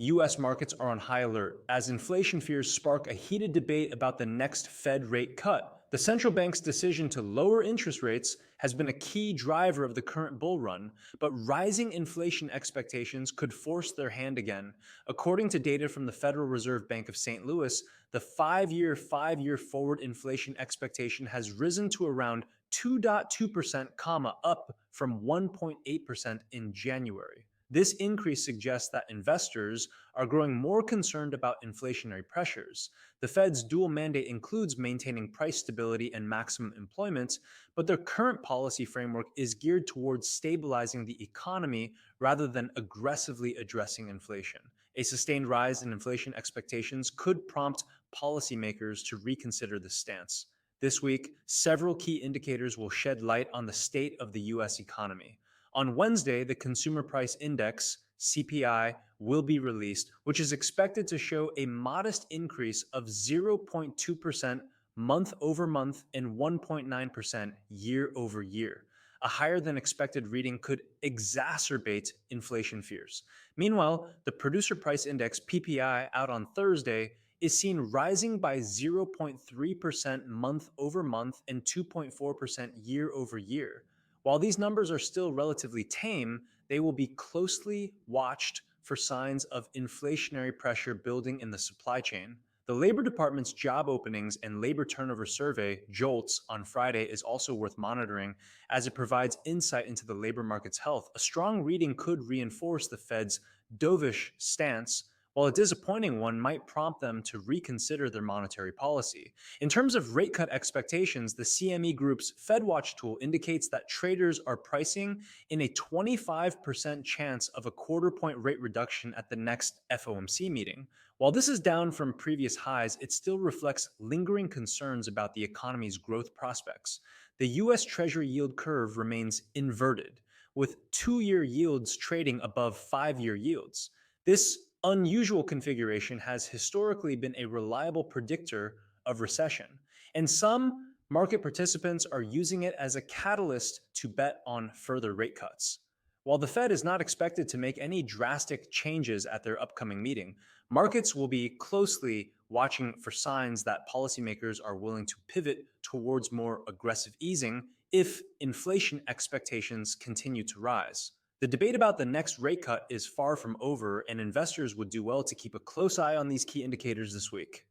US markets are on high alert as inflation fears spark a heated debate about the next Fed rate cut. The central bank's decision to lower interest rates has been a key driver of the current bull run, but rising inflation expectations could force their hand again. According to data from the Federal Reserve Bank of St. Louis, the 5-year forward inflation expectation has risen to around 2.2%, up from 1.8% in January. This increase suggests that investors are growing more concerned about inflationary pressures. The Fed's dual mandate includes maintaining price stability and maximum employment, but their current policy framework is geared towards stabilizing the economy rather than aggressively addressing inflation. A sustained rise in inflation expectations could prompt policymakers to reconsider this stance. This week, several key indicators will shed light on the state of the US economy. On Wednesday, the Consumer Price Index, CPI, will be released, which is expected to show a modest increase of 0.2% month over month and 1.9% year over year. A higher than expected reading could exacerbate inflation fears. Meanwhile, the Producer Price Index, PPI, out on Thursday, is seen rising by 0.3% month over month and 2.4% year over year. While these numbers are still relatively tame, they will be closely watched for signs of inflationary pressure building in the supply chain. The Labor Department's job openings and labor turnover survey, JOLTS, on Friday is also worth monitoring as it provides insight into the labor market's health. A strong reading could reinforce the Fed's dovish stance, while a disappointing one might prompt them to reconsider their monetary policy. In terms of rate cut expectations, the CME Group's FedWatch tool indicates that traders are pricing in a 25% chance of a quarter point rate reduction at the next FOMC meeting. While this is down from previous highs, it still reflects lingering concerns about the economy's growth prospects. The US Treasury yield curve remains inverted, with 2-year yields trading above 5-year yields. This unusual configuration has historically been a reliable predictor of recession, and some market participants are using it as a catalyst to bet on further rate cuts. While the Fed is not expected to make any drastic changes at their upcoming meeting, markets will be closely watching for signs that policymakers are willing to pivot towards more aggressive easing if inflation expectations continue to rise. The debate about the next rate cut is far from over, and investors would do well to keep a close eye on these key indicators this week.